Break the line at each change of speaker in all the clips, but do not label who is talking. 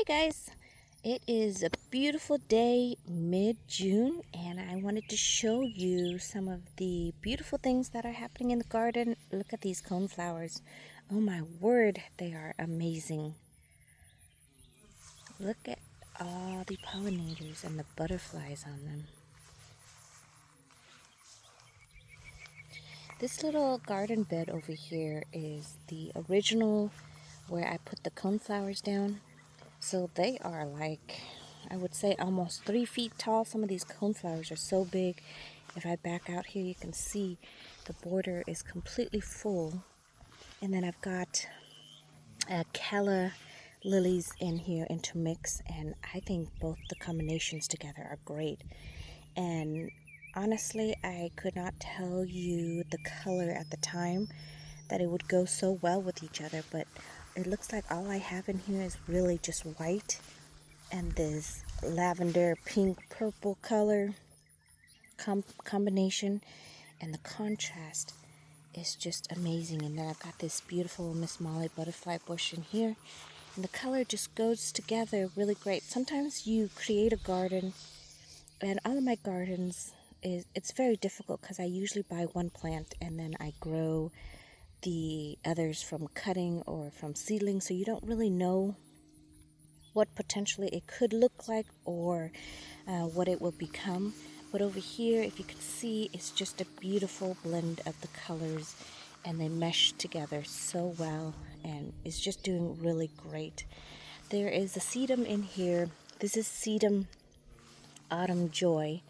Hey guys, it is a beautiful day mid-June and I wanted to show you some of the beautiful things that are happening in the garden. Look at these coneflowers. Oh my word, they are amazing. Look at all the pollinators and the butterflies on them. This little garden bed over here is the original where I put the coneflowers down. So they are like, I would say almost 3 feet tall. Some of these coneflowers are so big. If I back out here, you can see the border is completely full. And then I've got calla lilies in here intermixed, and I think both the combinations together are great. And honestly, I could not tell you the color at the time that it would go so well with each other, but it looks like all I have in here is really just white and this lavender pink purple color combination, and the contrast is just amazing. And then I've got this beautiful Miss Molly butterfly bush in here, and the color just goes together really great. Sometimes you create a garden, and all of my gardens it's very difficult because I usually buy one plant and then I grow the others from cutting or from seedlings, so you don't really know what potentially it could look like or what it will become. But over here, if you can see, it's just a beautiful blend of the colors and they mesh together so well, and it's just doing really great. There is a sedum in here. This is sedum autumn joy,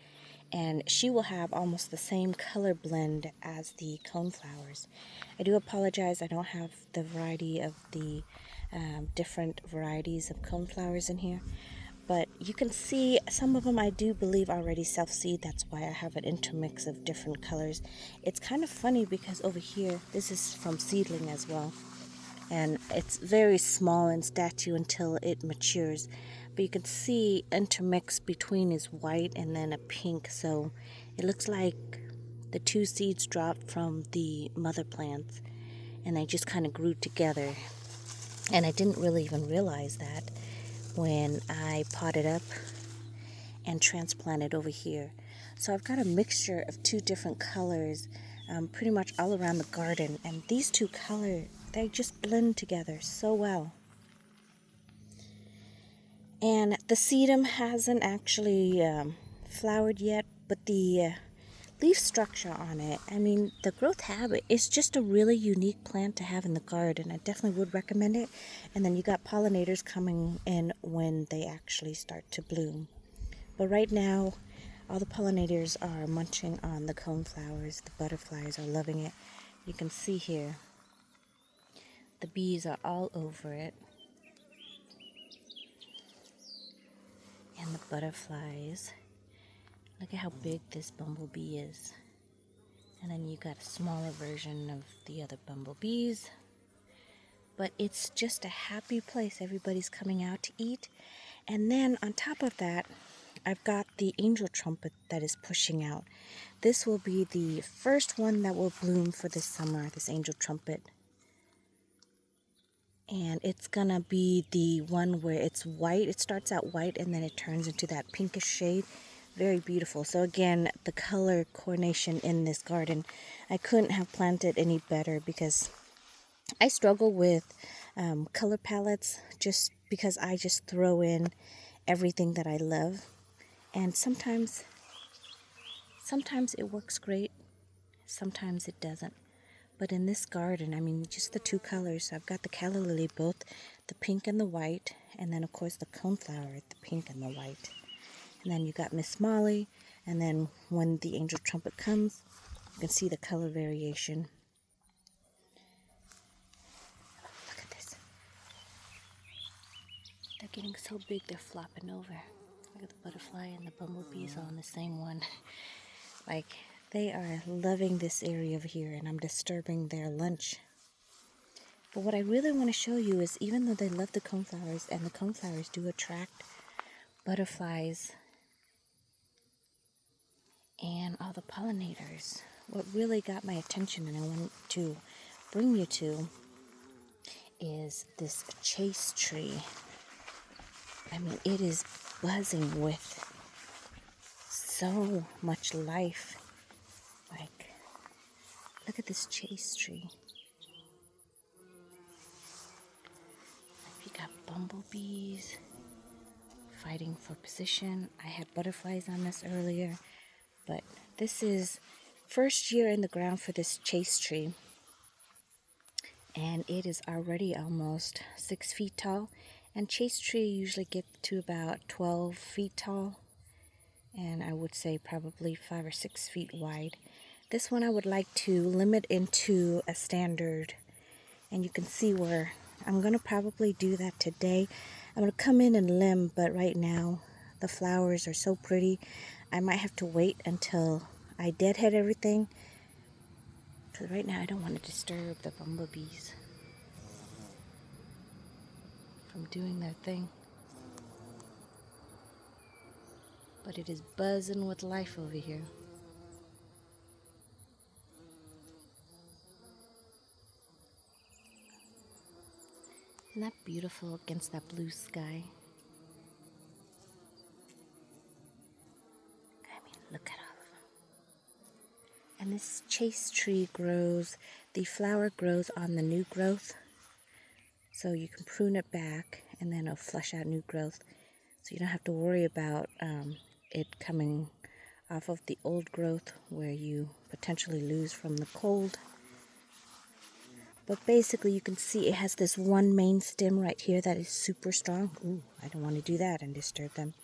and she will have almost the same color blend as the coneflowers. I do apologize, I don't have the variety of the different varieties of coneflowers in here, but you can see some of them I do believe already self-seed. That's why I have an intermix of different colors. It's kind of funny because over here, this is from seedling as well, and it's very small in stature until it matures. But you can see intermixed between is white and then a pink, so it looks like the two seeds dropped from the mother plants and they just kind of grew together. And I didn't really even realize that when I potted up and transplanted over here. So I've got a mixture of two different colors pretty much all around the garden, and these two colors, they just blend together so well. And the sedum hasn't actually flowered yet, but the leaf structure on it, I mean, the growth habit is just a really unique plant to have in the garden. I definitely would recommend it. And then you got pollinators coming in when they actually start to bloom. But right now, all the pollinators are munching on the coneflowers. The butterflies are loving it. You can see here, the bees are all over it. And the butterflies, look at how big this bumblebee is. And then you got a smaller version of the other bumblebees. But it's just a happy place. Everybody's coming out to eat. And then on top of that, I've got the angel trumpet that is pushing out. This will be the first one that will bloom for this summer, this angel trumpet. And it's gonna be the one where it's white. It starts out white and then it turns into that pinkish shade. Very beautiful. So again, the color coordination in this garden, I couldn't have planted any better because I struggle with color palettes just because I just throw in everything that I love. And sometimes it works great, sometimes it doesn't. But in this garden, I mean, just the two colors. I've got the calla lily, both the pink and the white, and then of course the coneflower, the pink and the white. And then you got Miss Molly, and then when the angel trumpet comes, you can see the color variation. Look at this. They're getting so big, they're flopping over. Look at the butterfly and the bumblebees all in the same one. Like, they are loving this area over here, and I'm disturbing their lunch. But what I really want to show you is, even though they love the coneflowers, and the coneflowers do attract butterflies and all the pollinators, what really got my attention and I want to bring you to is this chase tree. I mean, it is buzzing with so much life. Like, look at this chase tree. You got bumblebees fighting for position. I had butterflies on this earlier, but this is first year in the ground for this chase tree, and it is already almost 6 feet tall. And chase tree usually get to about 12 feet tall, and I would say probably 5 or 6 feet wide. This one I would like to limit into a standard, and you can see where I'm going to probably do that today. I'm going to come in and limb, but right now the flowers are so pretty, I might have to wait until I deadhead everything, because right now I don't want to disturb the bumblebees from doing their thing. But it is buzzing with life over here. Isn't that beautiful against that blue sky? I mean, look at all of them. And this chase tree grows, the flower grows on the new growth. So you can prune it back and then it'll flush out new growth. So you don't have to worry about it coming off of the old growth where you potentially lose from the cold. But basically you can see it has this one main stem right here that is super strong. Ooh, I don't want to do that and disturb them.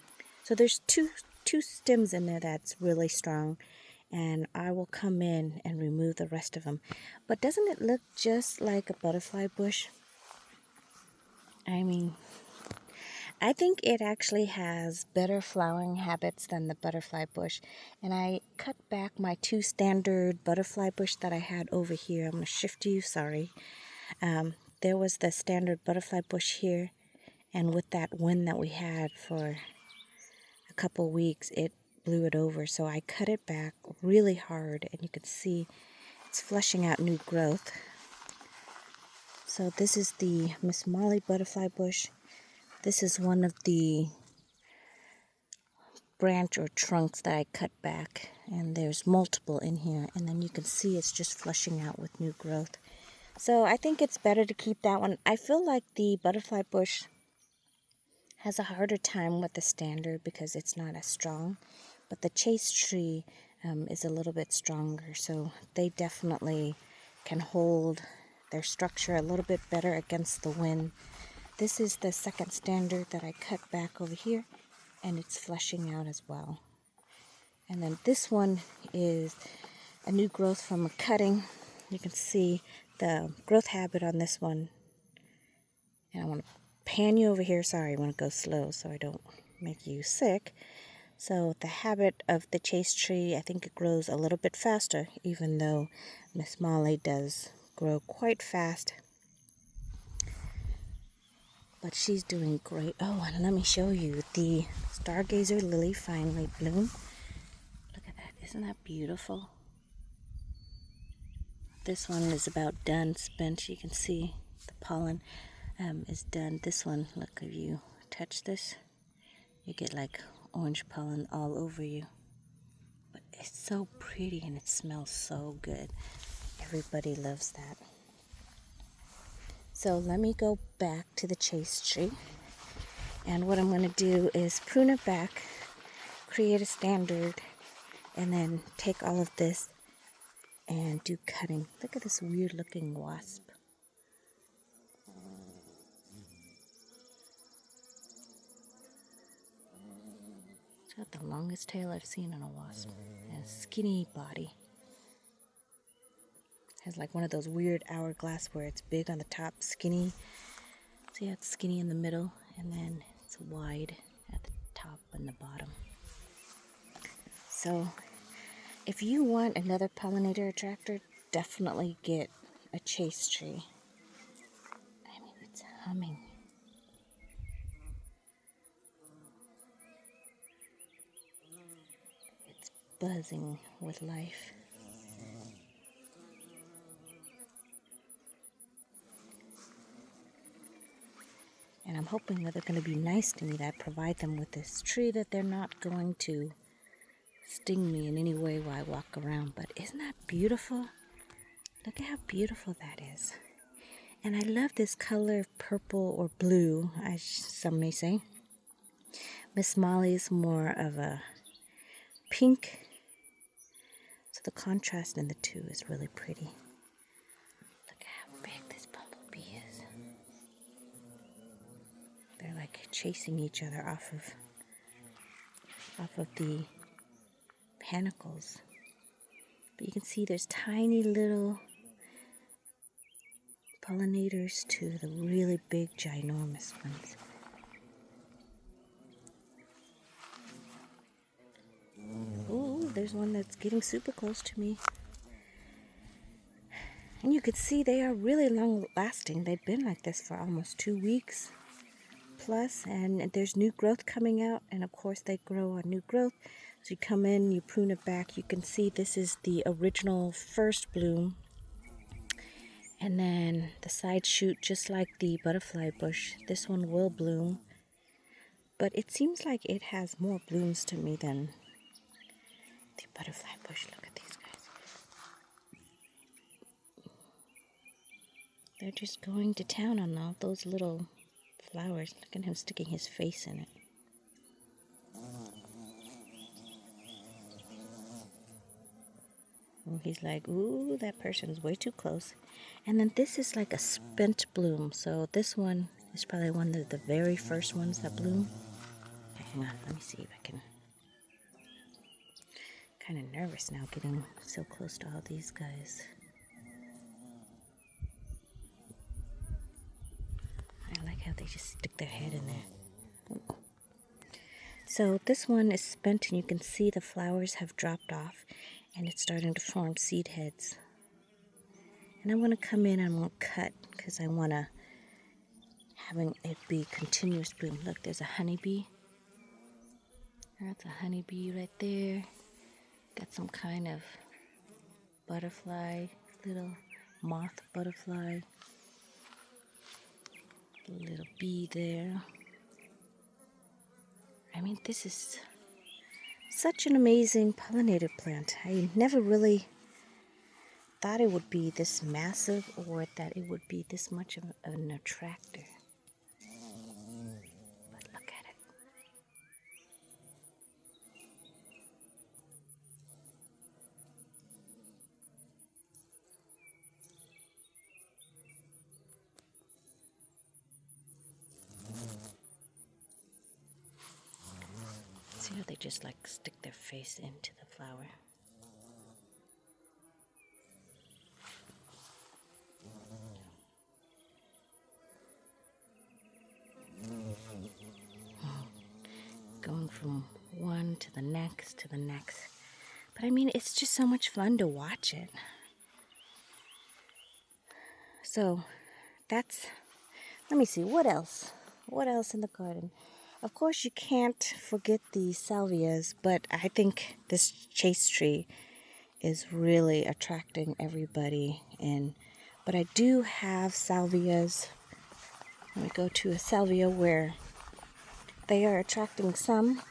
So there's two stems in there that's really strong, and I will come in and remove the rest of them. But doesn't it look just like a butterfly bush? I mean, I think it actually has better flowering habits than the butterfly bush. And I cut back my 2 standard butterfly bush that I had over here. I'm going to shift you, sorry. There was the standard butterfly bush here, and with that wind that we had for a couple weeks, it blew it over. So I cut it back really hard, and you can see it's flushing out new growth. So this is the Miss Molly butterfly bush. This is one of the branch or trunks that I cut back, and there's multiple in here, and then you can see it's just flushing out with new growth. So I think it's better to keep that one. I feel like the butterfly bush has a harder time with the standard because it's not as strong, but the chase tree is a little bit stronger, so they definitely can hold their structure a little bit better against the wind. This is the second standard that I cut back over here, and it's flushing out as well. And then this one is a new growth from a cutting. You can see the growth habit on this one. And I want to pan you over here. Sorry, I want to go slow so I don't make you sick. So the habit of the chase tree, I think it grows a little bit faster, even though Miss Molly does grow quite fast. But she's doing great. Oh, and let me show you the stargazer lily finally bloomed. Look at that. Isn't that beautiful? This one is about done, spent. You can see the pollen is done. This one, look, if you touch this, you get like orange pollen all over you. But it's so pretty and it smells so good. Everybody loves that. So let me go back to the chase tree. And what I'm going to do is prune it back, create a standard, and then take all of this and do cutting. Look at this weird looking wasp. It's got the longest tail I've seen on a wasp. And a skinny body. Has like one of those weird hourglass where it's big on the top, skinny. So yeah, it's skinny in the middle, and then it's wide at the top and the bottom. So if you want another pollinator attractor, definitely get a chase tree. I mean, it's humming. It's buzzing with life. And I'm I'm hoping that they're going to be nice to me, that I provide them with this tree, that they're not going to sting me in any way while I walk around. But isn't that beautiful? Look at how beautiful that is. And I love this color of purple or blue, as some may say. Miss Molly's more of a pink. So the contrast in the two is really pretty. Look at how big this bumblebee is. They're like chasing each other off of the panicles. But you can see there's tiny little pollinators to the really big, ginormous ones. Ooh, there's one that's getting super close to me. And you can see they are really long lasting. They've been like this for almost 2 weeks plus, and there's new growth coming out, and of course they grow on new growth. So you come in, you prune it back. You can see this is the original first bloom. And then the side shoot, just like the butterfly bush, this one will bloom. But it seems like it has more blooms to me than the butterfly bush. Look at these guys. They're just going to town on all those little flowers. Look at him sticking his face in it. Oh, he's like, ooh, that person's way too close. And then this is like a spent bloom. So this one is probably one of the very first ones that bloom. Okay, hang on, let me see if I can. Kind of nervous now getting so close to all these guys. I like how they just stick their head in there. So this one is spent, and you can see the flowers have dropped off, and it's starting to form seed heads. And I want to come in and I want to cut, because I want to having it be continuous bloom. Look, there's a honeybee. That's a honeybee right there. Got some kind of butterfly, little moth butterfly. Little bee there. I mean, this is such an amazing pollinator plant. I never really thought it would be this massive, or that it would be this much of an attractor. But look at it. See how they just like stick their face into the flower? Going from one to the next to the next. But I mean, it's just so much fun to watch it. So that's, let me see, what else? What else in the garden? Of course, you can't forget the salvias, but I think this chase tree is really attracting everybody in. But I do have salvias. Let me go to a salvia where they are attracting some.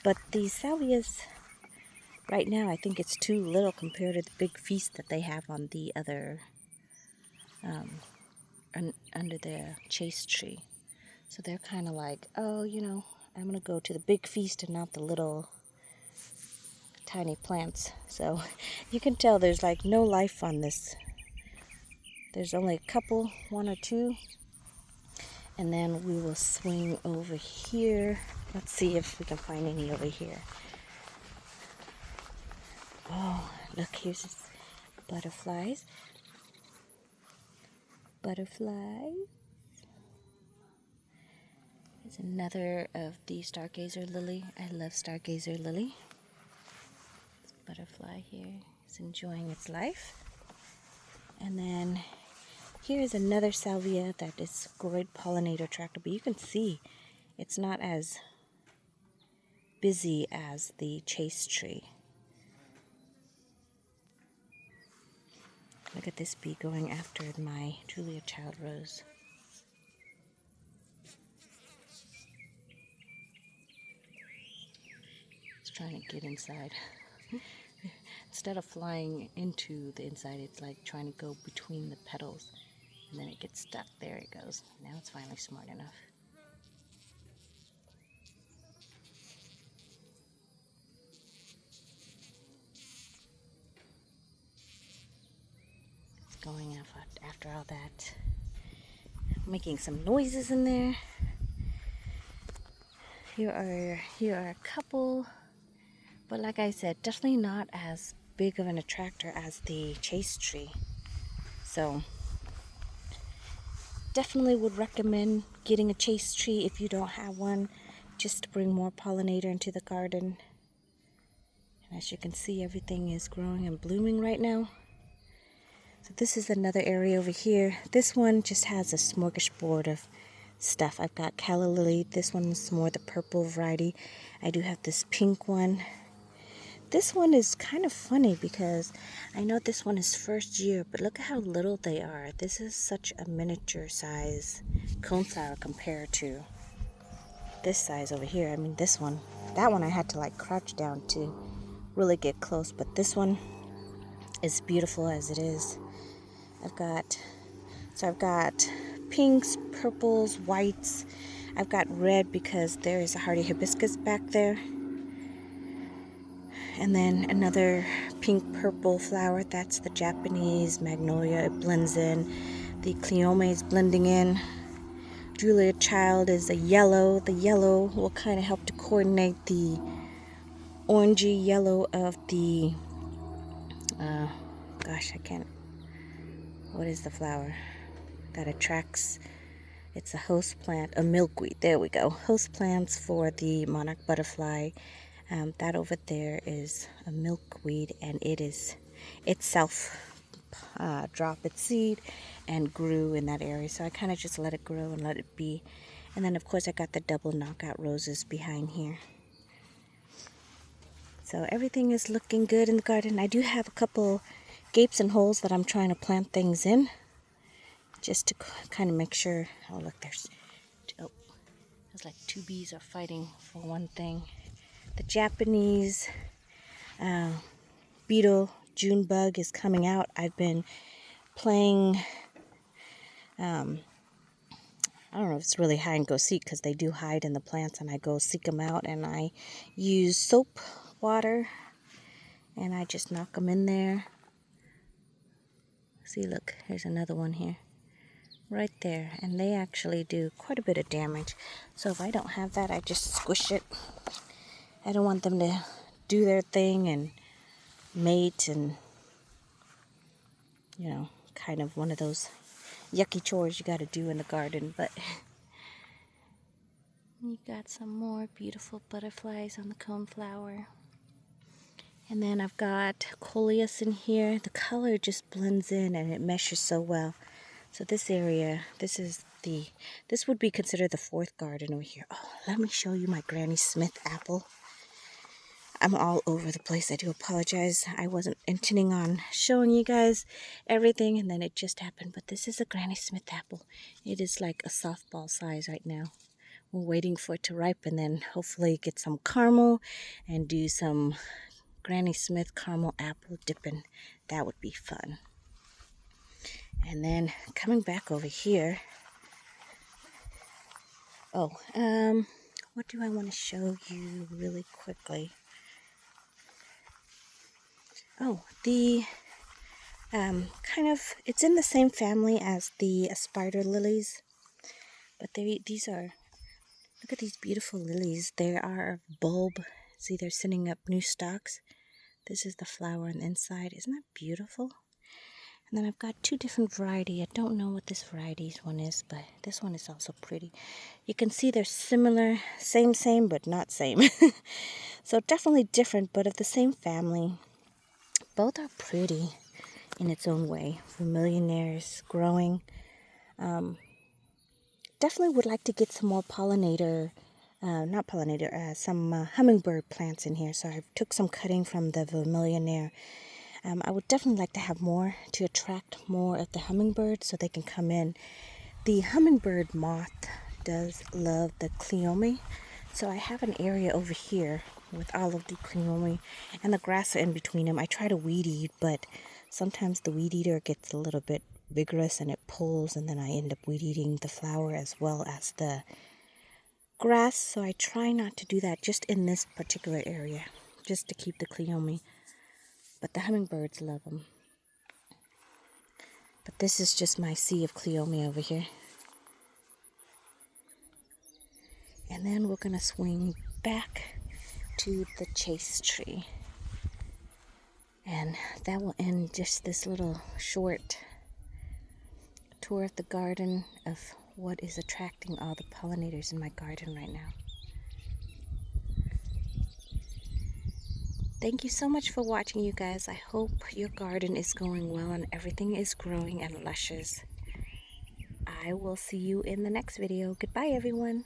But these salvias, right now, I think it's too little compared to the big feast that they have on the other, under the chase tree. So they're kind of like, oh, you know, I'm going to go to the big feast and not the little tiny plants. So you can tell there's like no life on this. There's only a couple, one or two. And then we will swing over here. Let's see if we can find any over here. Oh, look, here's butterflies. Butterflies. There's another of the stargazer lily. I love stargazer lily. This butterfly here is enjoying its life. And then here's another salvia that is great pollinator attractor, but you can see it's not as busy as the chase tree. Look at this bee going after my Julia Child rose. trying to get inside. Instead of flying into the inside, it's like trying to go between the petals. And then it gets stuck. There it goes. Now it's finally smart enough. It's going off after all that. Making some noises in there. Here are a couple, but like I said, definitely not as big of an attractor as the chase tree. So definitely would recommend getting a chase tree if you don't have one, just to bring more pollinator into the garden. And as you can see, everything is growing and blooming right now. So this is another area over here. This one just has a smorgasbord of stuff. I've got calla lily. This one's more the purple variety. I do have this pink one. This one is kind of funny because I know this one is first year, but look at how little they are. This is such a miniature size coneflower compared to this size over here. I mean, this one, that one I had to like crouch down to really get close, but this one is beautiful as it is. I've got pinks, purples, whites. I've got red because there is a hardy hibiscus back there. And then another pink purple flower, that's the Japanese magnolia. It blends in. The cleome is blending in. Julia Child is a yellow. The yellow will kind of help to coordinate the orangey yellow of the, what is the flower that attracts? It's a host plant, a milkweed. There we go. Host plants for the monarch butterfly. That over there is a milkweed, and it itself dropped its seed and grew in that area. So I kind of just let it grow and let it be. And then of course I got the double knockout roses behind here. So everything is looking good in the garden. I do have a couple gapes and holes that I'm trying to plant things in, just to kind of make sure. Oh look, there's like two bees are fighting for one thing. The Japanese beetle June bug is coming out. I've been playing, I don't know if it's really hide and go seek, because they do hide in the plants, and I go seek them out, and I use soap water and I just knock them in there. See, look, here's another one here right there, and they actually do quite a bit of damage. So if I don't have that, I just squish it. I don't want them to do their thing and mate, and you know, kind of one of those yucky chores you got to do in the garden. But you got some more beautiful butterflies on the coneflower. And then I've got coleus in here. The color just blends in and it meshes so well. So this area, this would be considered the fourth garden over here. Oh, let me show you my Granny Smith apple. I'm all over the place. I do apologize. I wasn't intending on showing you guys everything, and then it just happened. But this is a Granny Smith apple. It is like a softball size right now. We're waiting for it to ripen, then hopefully get some caramel and do some Granny Smith caramel apple dipping. That would be fun. And then coming back over here. Oh, what do I want to show you really quickly? Oh, the it's in the same family as the spider lilies, but these are, look at these beautiful lilies. They are bulb. See, they're sending up new stalks. This is the flower on the inside. Isn't that beautiful? And then I've got two different varieties. I don't know what this variety's one is, but this one is also pretty. You can see they're similar, same, but not same. So definitely different, but of the same family. Both are pretty in its own way. Vermillionaires growing. Definitely would like to get some more some hummingbird plants in here. So I took some cutting from the vermillionaire. I would definitely like to have more to attract more of the hummingbirds so they can come in. The hummingbird moth does love the cleome. So I have an area over here with all of the cleome and the grass in between them. I try to weed eat, but sometimes the weed eater gets a little bit vigorous and it pulls, and then I end up weed eating the flower as well as the grass. So I try not to do that just in this particular area, just to keep the cleome. But the hummingbirds love them. But this is just my sea of cleome over here. And then we're going to swing back to the chase tree. And that will end just this little short tour of the garden of what is attracting all the pollinators in my garden right now. Thank you so much for watching, you guys. I hope your garden is going well and everything is growing and luscious. I will see you in the next video. Goodbye, everyone.